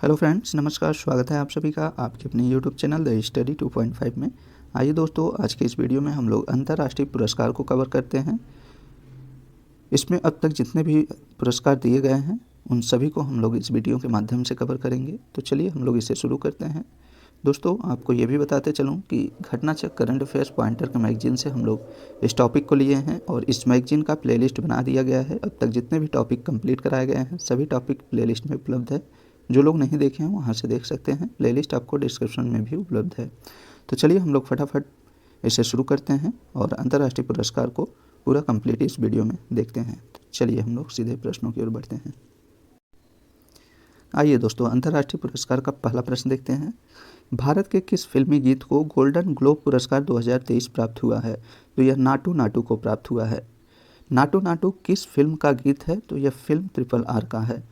Hello friends, नमस्कार। स्वागत है आप सभी का आपके अपने यूट्यूब चैनल द स्टडी 2.5 में। आइए दोस्तों, आज के इस वीडियो में हम लोग अंतर्राष्ट्रीय पुरस्कार को कवर करते हैं। इसमें अब तक जितने भी पुरस्कार दिए गए हैं उन सभी को हम लोग इस वीडियो के माध्यम से कवर करेंगे। तो चलिए हम लोग इसे शुरू करते हैं। दोस्तों, आपको ये भी बताते चलूँ कि घटनाचक करंट अफेयर्स पॉइंटर के मैगजीन से हम लोग इस टॉपिक को लिए हैं और इस मैगजीन का प्लेलिस्ट बना दिया गया है। अब तक जितने भी टॉपिक कंप्लीट कराए गए हैं सभी टॉपिक प्लेलिस्ट में उपलब्ध है। जो लोग नहीं देखे हैं वहाँ से देख सकते हैं। प्लेलिस्ट आपको डिस्क्रिप्शन में भी उपलब्ध है। तो चलिए हम लोग फटाफट इसे शुरू करते हैं और अंतर्राष्ट्रीय पुरस्कार को पूरा कंप्लीट इस वीडियो में देखते हैं। तो चलिए हम लोग सीधे प्रश्नों की ओर बढ़ते हैं। आइए दोस्तों, अंतर्राष्ट्रीय पुरस्कार का पहला प्रश्न देखते हैं। भारत के किस फिल्मी गीत को गोल्डन ग्लोब पुरस्कार 2023 प्राप्त हुआ है? तो यह नाटू नाटू को प्राप्त हुआ है। नाटू नाटू किस फिल्म का गीत है? तो यह फिल्म RRR का है।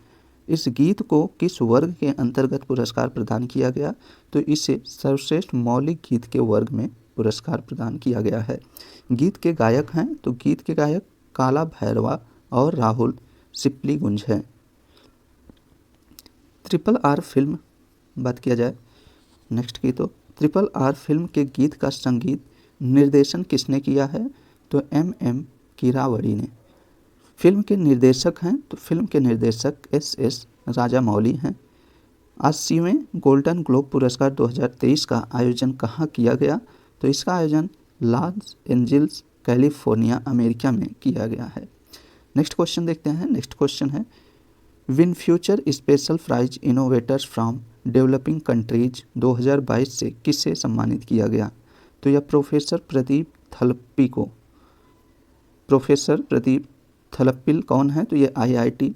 इस गीत को किस वर्ग के अंतर्गत पुरस्कार प्रदान किया गया? तो इसे सर्वश्रेष्ठ मौलिक गीत के वर्ग में पुरस्कार प्रदान किया गया है। गीत के गायक हैं तो गीत के गायक काला भैरवा और राहुल सिप्लीगुंज हैं। RRR फिल्म बात किया जाए नेक्स्ट की, तो RRR फिल्म के गीत का संगीत निर्देशन किसने किया है? तो MM कीरावड़ी ने। फिल्म के निर्देशक हैं तो फिल्म के निर्देशक SS राजामौली हैं। 80वें गोल्डन ग्लोब पुरस्कार 2023 का आयोजन कहाँ किया गया? तो इसका आयोजन लॉस एंजिल्स कैलिफोर्निया अमेरिका में किया गया है। नेक्स्ट क्वेश्चन देखते हैं। नेक्स्ट क्वेश्चन है, Vin Future Special Prize Innovators from Developing Countries 2022 से किसे सम्मानित किया गया? तो यह प्रोफेसर प्रदीप थलप्पी को। प्रोफेसर प्रदीप थलप्पिल कौन है? तो ये IIT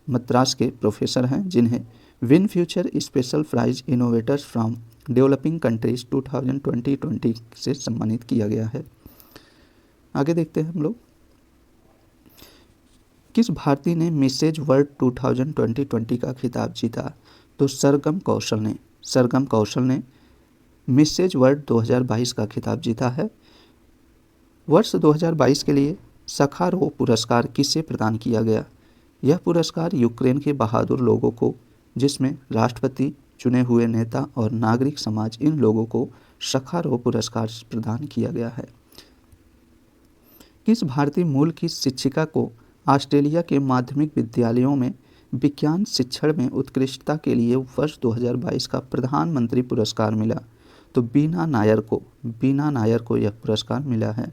मद्रास के प्रोफेसर हैं जिन्हें Vin Future Special Prize Innovators from Developing Countries 2020 से सम्मानित किया गया है। आगे देखते हैं हम लोग। किस भारतीय ने मिसेज वर्ल्ड 2020 का खिताब जीता? तो सरगम कौशल ने। सरगम कौशल ने मिसेज वर्ल्ड 2022 का खिताब जीता है। वर्ष 2022 के लिए सखारोव पुरस्कार किसे प्रदान किया गया? यह पुरस्कार यूक्रेन के बहादुर लोगों को, जिसमें राष्ट्रपति, चुने हुए नेता और नागरिक समाज, इन लोगों को सखारोव पुरस्कार प्रदान किया गया है। किस भारतीय मूल की शिक्षिका को ऑस्ट्रेलिया के माध्यमिक विद्यालयों में विज्ञान शिक्षण में उत्कृष्टता के लिए वर्ष 2022 का प्रधानमंत्री पुरस्कार मिला? तो बीना नायर को। बीना नायर को यह पुरस्कार मिला है।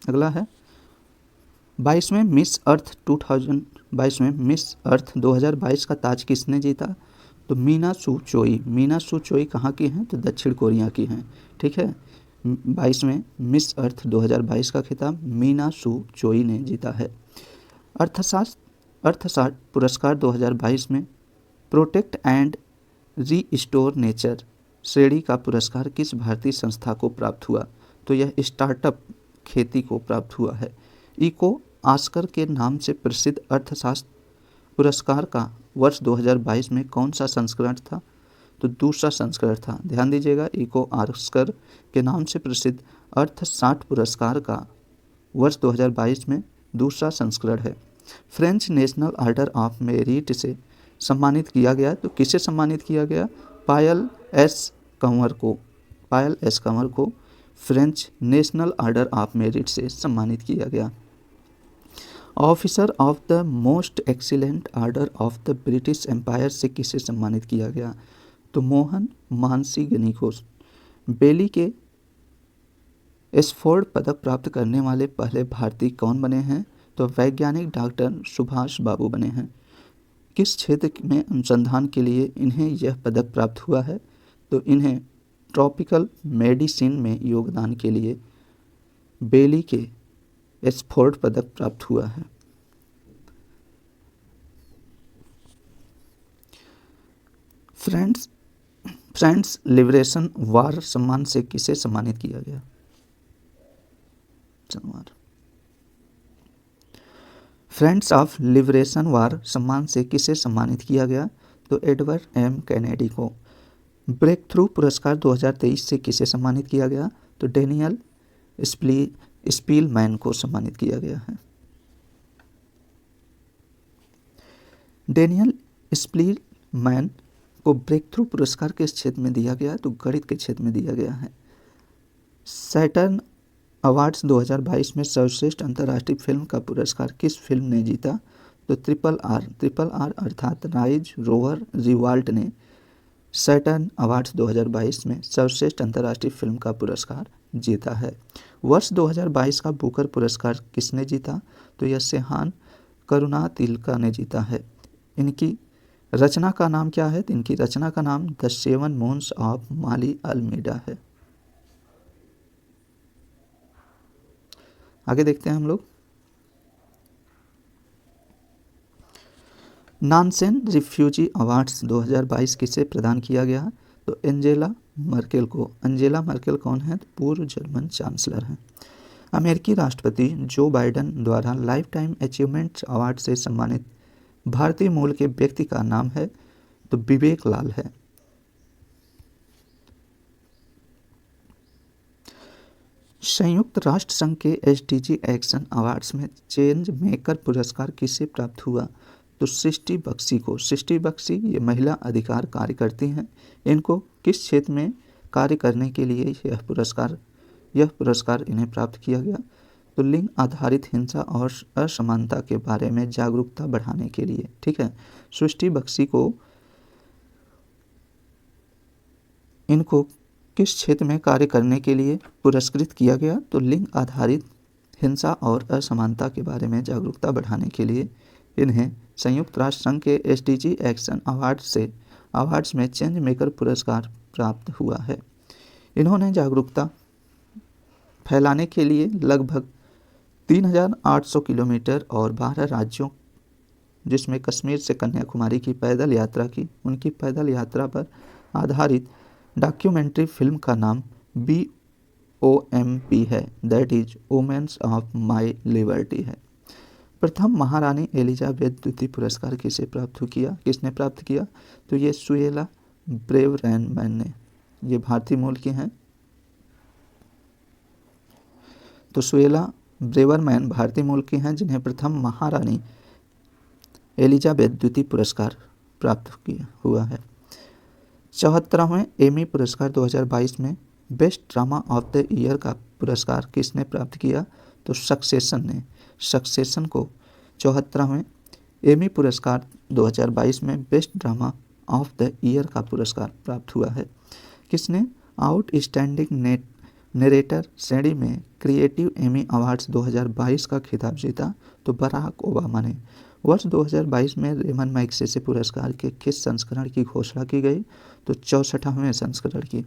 अगला है, 22वें मिस अर्थ 2022 का ताज किसने जीता? तो मीना सू चोई। मीना सू चोई कहाँ की हैं? तो दक्षिण कोरिया की हैं। ठीक है, 22वें मिस अर्थ 2022 का खिताब मीना सू चोई ने जीता है। अर्थशास्त्र पुरस्कार 2022 में प्रोटेक्ट एंड रीस्टोर नेचर श्रेणी का पुरस्कार किस भारतीय संस्था को प्राप्त हुआ? तो यह स्टार्टअप खेती को प्राप्त हुआ है। इको ऑस्कर के नाम से प्रसिद्ध अर्थशास्त्र पुरस्कार का वर्ष 2022 में कौन सा संस्करण था? तो दूसरा संस्करण था। ध्यान दीजिएगा, इको ऑस्कर के नाम से प्रसिद्ध अर्थशास्त्र पुरस्कार का वर्ष 2022 में दूसरा संस्करण है। French National Order of Merit से सम्मानित किया गया। तो किसे सम्मानित किया गया? पायल एस कंवर को। पायल एस कंवर को French National Order of Merit से सम्मानित किया गया। Officer of the Most Excellent Order of the British Empire से किसे सम्मानित किया गया? तो मोहन मानसिंघनी को। बेली के एसफोर्ड पदक प्राप्त करने वाले पहले भारतीय कौन बने हैं? तो वैज्ञानिक डॉक्टर सुभाष बाबू बने हैं। किस क्षेत्र में अनुसंधान के लिए इन्हें यह पदक प्राप्त हुआ है? तो इन्हें ट्रॉपिकल मेडिसिन में योगदान के लिए बेली के एसफोर्ड पदक प्राप्त हुआ है। फ्रेंड्स लिबरेशन वार सम्मान से किसे सम्मानित किया गया? फ्रेंड्स ऑफ लिबरेशन वार सम्मान से किसे सम्मानित किया गया? तो एडवर्ड M कैनेडी को। ब्रेक थ्रू पुरस्कार 2023 से किसे सम्मानित किया गया? तो डेनियल स्पीलमैन को सम्मानित किया गया है। डेनियल स्प्लीमैन को ब्रेक थ्रू पुरस्कार किस क्षेत्र में दिया गया? तो गणित के क्षेत्र में दिया गया है। सैटर्न अवार्ड्स 2022 में सर्वश्रेष्ठ अंतर्राष्ट्रीय फिल्म का पुरस्कार किस फिल्म ने जीता? तो ट्रिपल आर अर्थात राइज रोवर रिवाल्ट ने सैटर्न अवार्ड्स 2022 में सर्वश्रेष्ठ अंतर्राष्ट्रीय फिल्म का पुरस्कार जीता है। वर्ष 2022 का बुकर पुरस्कार किसने जीता? तो यह सेहान करुणातिलका ने जीता है। इनकी रचना का नाम क्या है? तो इनकी रचना का नाम the seven moons of Mali Almeida है। आगे देखते हैं हम लोग। नानसेन रिफ्यूजी अवार्ड्स 2022 किसे प्रदान किया गया? तो एंजेला मर्केल को। एंजेला मर्केल कौन है? तो पूर्व जर्मन चांसलर हैं। अमेरिकी राष्ट्रपति जो बाइडेन द्वारा लाइफ टाइम अचीवमेंट अवार्ड से सम्मानित भारतीय मूल के व्यक्ति का नाम है? तो विवेक लाल है। संयुक्त राष्ट्र संघ के एसडीजी एक्शन अवार्ड्स में चेंज मेकर पुरस्कार किसे प्राप्त हुआ? तो सृष्टि बख्शी को। सृष्टि बख्शी ये महिला अधिकार कार्य करती हैं। इनको किस क्षेत्र में कार्य करने के लिए यह पुरस्कार इन्हें प्राप्त किया गया? तो लिंग आधारित हिंसा और असमानता के बारे में जागरूकता बढ़ाने के लिए। ठीक है, सृष्टि बख्शी को इनको किस क्षेत्र में कार्य करने के लिए पुरस्कृत किया गया? तो लिंग आधारित हिंसा और असमानता के बारे में जागरूकता बढ़ाने के लिए इन्हें संयुक्त राष्ट्र संघ के एसडीजी एक्शन अवार्ड्स में चेंज मेकर पुरस्कार प्राप्त हुआ है। इन्होंने जागरूकता फैलाने के लिए लगभग 3,800 किलोमीटर और 12 राज्यों जिसमें कश्मीर से कन्याकुमारी की पैदल यात्रा की। उनकी पैदल यात्रा पर आधारित डॉक्यूमेंट्री फिल्म का नाम BOMP है, that is women's of my liberty है। प्रथम महारानी एलिजाबेथ द्वितीय पुरस्कार किसने प्राप्त किया? तो ये सुएला ब्रेवरमैन ने। ये भारतीय मूल की हैं। तो सुएला ब्रेवरमैन भारतीय मूल की हैं जिन्हें प्रथम महारानी एलिजाबेथ द्वितीय पुरस्कार प्राप्त हुआ है। 74वें एमी पुरस्कार 2022 में best drama of the year का पुरस्कार किसने प्राप्त किया? तो सक्सेशन ने। सक्सेशन को 74वें एमी पुरस्कार 2022 में best drama of the year का पुरस्कार प्राप्त हुआ है। किसने आउटस्टैंडिंग नरेटर श्रेणी में क्रिएटिव एमी अवार्ड्स 2022 का खिताब जीता? तो बराक ओबामा ने। वर्ष 2022 में रेमन मैगसेसे पुरस्कार के किस संस्करण की घोषणा की गई? तो 64वें संस्करण की।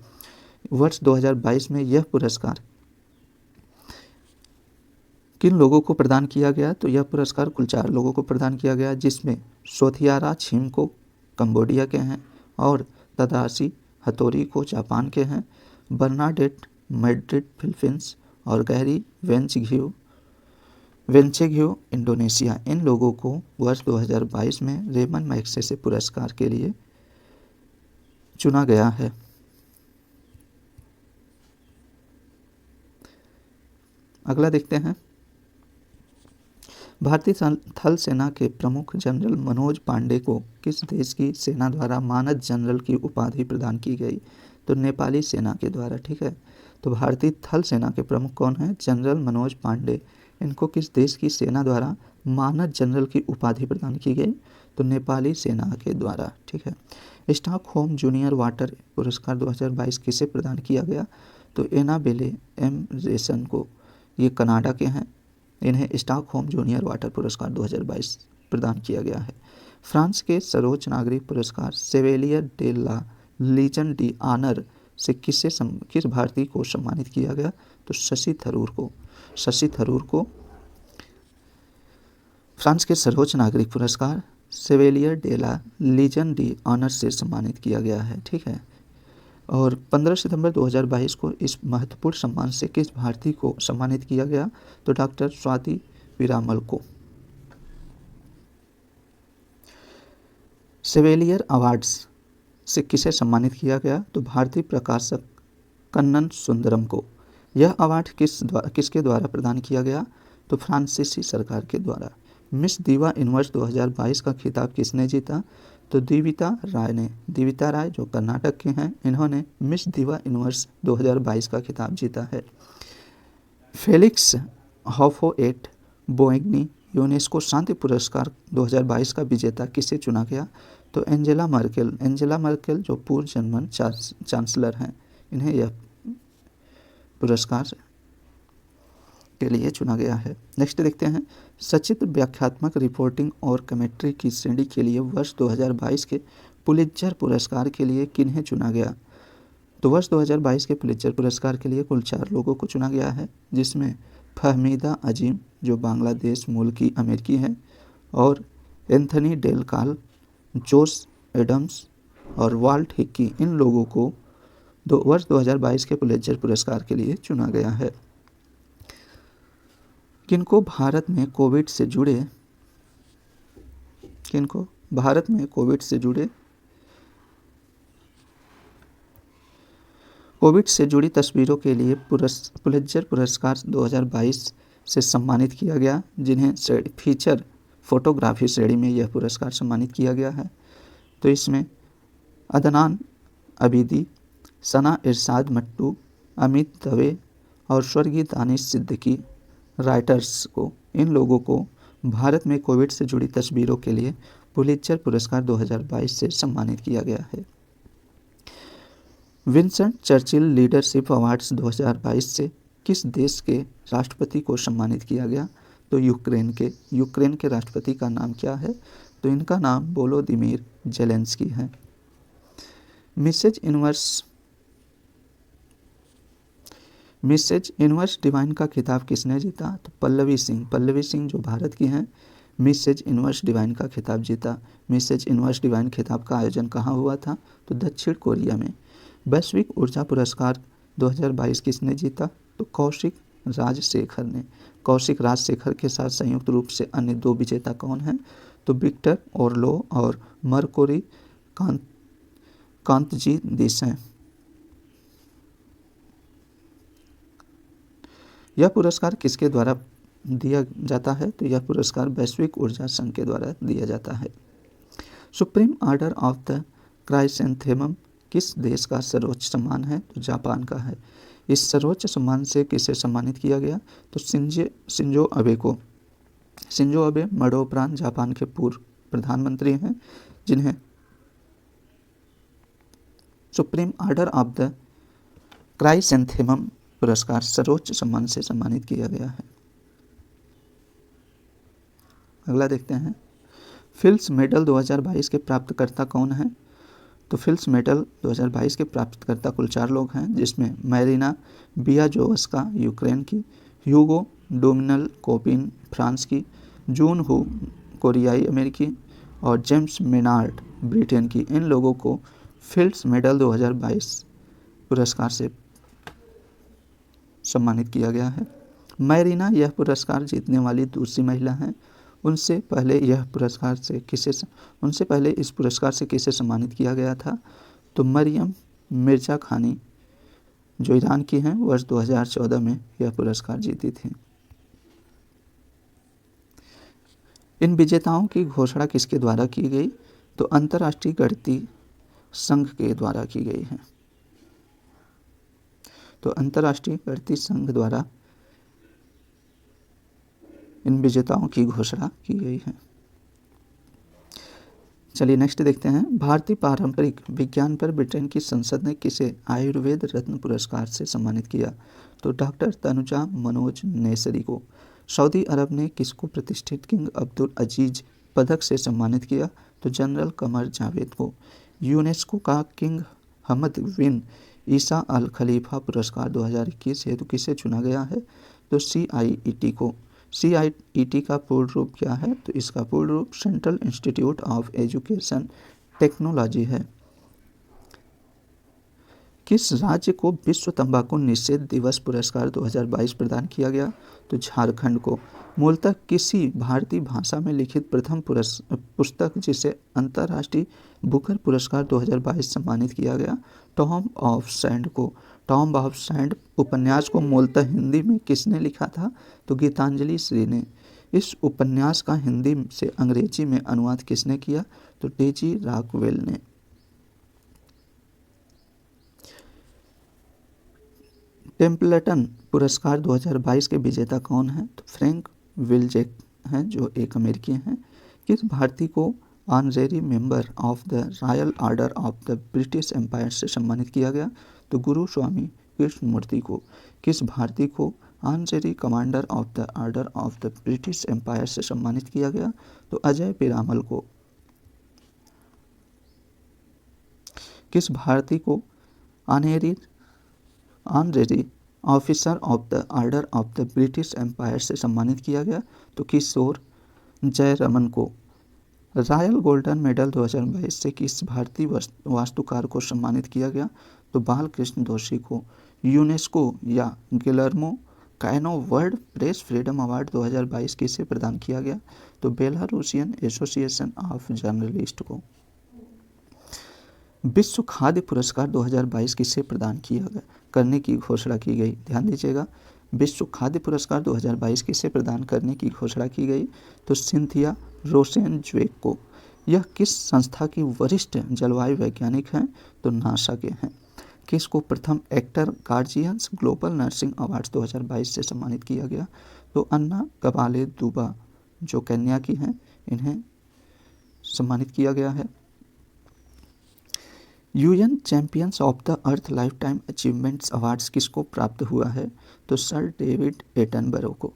वर्ष 2022 में यह पुरस्कार किन लोगों को प्रदान किया गया? तो यह पुरस्कार कुल 4 लोगों को प्रदान किया गया, जिसमें सोथियारा छिमको कंबोडिया के हैं और तदाशी हथोरी को जापान के हैं, बर्नाडेट मैड्रिड फिलीपींस और गैरी वेंचेघियो इंडोनेशिया। इन लोगों को वर्ष 2022 में रेमन मैगसेसे पुरस्कार के लिए चुना गया है। अगला देखते हैं। भारतीय थल सेना के प्रमुख जनरल मनोज पांडे को किस देश की सेना द्वारा मानद जनरल की उपाधि प्रदान की गई? तो नेपाली सेना के द्वारा। ठीक है, तो भारतीय थल सेना के प्रमुख कौन हैं? जनरल मनोज पांडे। इनको किस देश की सेना द्वारा मानद जनरल की उपाधि प्रदान की गई? तो नेपाली सेना के द्वारा। ठीक है, स्टॉकहोम जूनियर वाटर पुरस्कार 2022 किसे प्रदान किया गया? तो एनाबेले एमरेसन को। ये कनाडा के हैं। इन्हें स्टॉकहोम जूनियर वाटर पुरस्कार 2022 प्रदान किया गया है। फ्रांस के सर्वोच्च नागरिक पुरस्कार Chevalier de la Legion d'honneur से किस भारतीय को सम्मानित किया गया? तो शशि थरूर को। शशि थरूर को फ्रांस के सर्वोच्च नागरिक पुरस्कार Chevalier de la Legion d'honneur से सम्मानित किया गया है। ठीक है, और 15 सितंबर 2022 को इस महत्वपूर्ण सम्मान से किस भारतीय को सम्मानित किया गया? तो डॉक्टर स्वाति पीरामल को। सेवेलियर अवार्ड्स से किसे सम्मानित किया गया? तो भारतीय प्रकाशक कन्नन सुंदरम को। यह अवार्ड किसके द्वारा प्रदान किया गया? तो फ्रांसीसी सरकार के द्वारा। मिस दीवा यूनिवर्स 2022 का खिताब किसने जीता? तो दीविता राय ने। दीविता राय जो कर्नाटक के हैं, इन्होंने मिस दीवा यूनिवर्स 2022 का खिताब जीता है। फेलिक्स हॉफोएट बोएग्नी यूनेस्को शांति पुरस्कार 2022 का विजेता किसे चुना गया? तो एंजेला मर्केल। एंजेला मर्केल जो पूर्व जर्मन चांसलर हैं, इन्हें यह पुरस्कार के लिए चुना गया है। नेक्स्ट देखते हैं, सचित्र व्याख्यात्मक रिपोर्टिंग और कमेंट्री की श्रेणी के लिए वर्ष 2022 के पुलित्जर पुरस्कार के लिए किन्हें चुना गया? तो वर्ष 2022 के पुलित्जर पुरस्कार के लिए कुल 4 लोगों को चुना गया है, जिसमें फहमीदा अजीम जो बांग्लादेश मूल की अमेरिकी है, और एंथनी डेल काल, जोश एडम्स और वाल्ट हिक्की, इन लोगों को वर्ष 2022 के पुलित्जर पुरस्कार के लिए चुना गया है। किनको भारत में कोविड से जुड़ी तस्वीरों के लिए पुलित्जर पुरस्कार 2022 से सम्मानित किया गया, जिन्हें फीचर फोटोग्राफी श्रेणी में यह पुरस्कार सम्मानित किया गया है। तो इसमें अदनान अबीदी, सना इरशाद मट्टू, अमित दवे और स्वर्गीय दानिश सिद्दीकी राइटर्स को, इन लोगों को भारत में कोविड से जुड़ी तस्वीरों के लिए पुलित्जर पुरस्कार 2022 से सम्मानित किया गया है। विंस्टन चर्चिल लीडरशिप अवार्ड्स 2022 से किस देश के राष्ट्रपति को सम्मानित किया गया? तो यूक्रेन के राष्ट्रपति का नाम क्या है? तो इनका नाम वोलोदिमीर जेलेंस्की है। मिसेज यूनिवर्स डिवाइन का खिताब किसने जीता? तो पल्लवी सिंह जो भारत की हैं, मिसेज यूनिवर्स डिवाइन का खिताब जीता। मिसेज यूनिवर्स डिवाइन खिताब का आयोजन कहाँ हुआ था? तो दक्षिण कोरिया में। वैश्विक ऊर्जा पुरस्कार 2022 किसने जीता? तो कौशिक राजशेखर ने। कौशिक राजशेखर के साथ संयुक्त रूप से अन्य 2 विजेता कौन हैं? तो विक्टर ओरलो और मरकोरी कांतजी देसाई। यह पुरस्कार किसके द्वारा दिया जाता है? तो यह पुरस्कार वैश्विक ऊर्जा संघ के द्वारा दिया जाता है। Supreme order of the chrysanthemum किस देश का सर्वोच्च सम्मान है? तो जापान का है। इस सर्वोच्च सम्मान से किसे सम्मानित किया गया? तो शिंजो अबे को। शिंजो अबे मरणोपरांत जापान के पूर्व प्रधानमंत्री हैं, जिन्हें supreme order of the chrysanthemum पुरस्कार सर्वोच्च सम्मान से सम्मानित किया गया है। अगला देखते हैं, फिल्म्स मेडल 2022 के प्राप्तकर्ता कौन हैं? तो फिल्म्स मेडल 2022 के प्राप्तकर्ता कुल 4 लोग हैं, जिसमें मैरिना बियाजोवस्का यूक्रेन की, ह्यूगो डोमिनल कोपिन फ्रांस की, जून हू कोरियाई अमेरिकी और जेम्स मेनार्ड ब्रिटेन की। इन लोगों को फिल्म्स मेडल 2022 पुरस्कार से सम्मानित किया गया है। मैरिना यह पुरस्कार जीतने वाली दूसरी महिला हैं। उनसे पहले इस पुरस्कार से किसे सम्मानित किया गया था? तो मरियम मिर्जा खानी जो ईरान की हैं, वर्ष 2014 में यह पुरस्कार जीती थी। इन विजेताओं की घोषणा किसके द्वारा की गई? तो अंतर्राष्ट्रीय गणितीय संघ के द्वारा की गई है। तो अंतर्राष्ट्रीय गणितीय संघ द्वारा इन विजेताओं की घोषणा की गई है। चलिए नेक्स्ट देखते हैं, भारतीय पारंपरिक विज्ञान पर ब्रिटेन की संसद ने किसे आयुर्वेद रत्न पुरस्कार से सम्मानित किया? तो डॉक्टर तनुजा मनोज नेसरी को। सऊदी अरब ने किसको प्रतिष्ठित किंग अब्दुल अजीज पदक से सम्मानित किया? तो जनरल कमर जावेद को। यूनेस्को का किंग हमद बिन ईसा अल खलीफा पुरस्कार 2021 हेतु किसे चुना गया है? तो CIET को। CIET का पूर्ण रूप क्या है? तो इसका पूर्ण रूप central institute of education technology है। किस राज्य को विश्व तंबाकू निषेध दिवस पुरस्कार 2022 प्रदान किया गया? तो झारखंड को। मूलतः किसी भारतीय भाषा में लिखित प्रथम पुस्तक जिसे अंतर्राष्ट्रीय बुकर पुरस्कार 2022 सम्मानित किया गया? टॉम ऑफ सैंड को। टॉम ऑफ सैंड उपन्यास को मूलतः हिंदी में किसने लिखा था? तो गीतांजलि श्री ने। इस उपन्यास का हिंदी से अंग्रेजी में अनुवाद किसने किया? तो डेजी रॉकवेल ने। टेम्पल्टन पुरस्कार 2022 के विजेता कौन हैं? तो फ्रैंक विल्जेक हैं, जो एक अमेरिकी हैं। किस भारतीय को Honorary Member of the Royal Order of the British Empire से सम्मानित किया गया? तो गुरु स्वामी कृष्णमूर्ति को। किस भारतीय को Honorary Commander of the Order of the British Empire से सम्मानित किया गया? तो अजय पिरामल को। किस भारतीय को Honorary Officer of the Order of the British Empire से सम्मानित किया गया? तो किशोर जयरमन को। रॉयल गोल्डन मेडल 2022 से किस भारतीय वास्तुकार को सम्मानित किया गया? तो बालकृष्ण दोषी को। यूनेस्को या Guillermo canoe world press freedom award 2022 किसे प्रदान किया गया? तो बेलारूसियन एसोसिएशन ऑफ जर्नलिस्ट को। विश्व खाद्य पुरस्कार 2022 किसे प्रदान किया गया करने की घोषणा की गई? ध्यान दीजिएगा, विश्व खाद्य पुरस्कार 2022 किसे प्रदान करने की घोषणा की गई? तो सिंथिया रोसेनज्वेग को। यह किस संस्था की वरिष्ठ जलवायु वैज्ञानिक हैं? तो नासा के हैं। किसको प्रथम actor guardians global nursing awards 2022 से सम्मानित किया गया? तो अन्ना गबाले दुबा, जो केन्या की हैं, इन्हें सम्मानित किया गया है। UN champions of the earth life time achievements awards किसको प्राप्त हुआ है? तो सर डेविड एटनबरो को।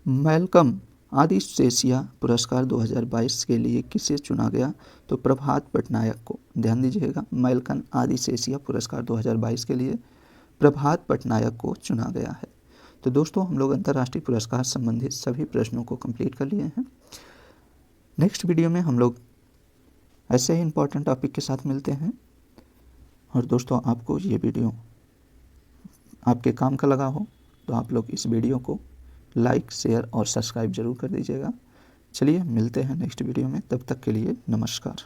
मैल्कम आदिशेषिया पुरस्कार 2022 के लिए किसे चुना गया? तो प्रभात पटनायक को। ध्यान दीजिएगा, मैल्कम आदिशेषिया पुरस्कार 2022 के लिए प्रभात पटनायक को चुना गया है। तो दोस्तों, हम लोग अंतर्राष्ट्रीय पुरस्कार संबंधित सभी प्रश्नों को कंप्लीट कर लिए हैं। नेक्स्ट वीडियो में हम लोग ऐसे ही इम्पोर्टेंट टॉपिक के साथ मिलते हैं। और दोस्तों, आपको ये वीडियो आपके काम का लगा हो तो आप लोग इस वीडियो को लाइक, शेयर और सब्सक्राइब जरूर कर दीजिएगा। चलिए मिलते हैं नेक्स्ट वीडियो में, तब तक के लिए नमस्कार।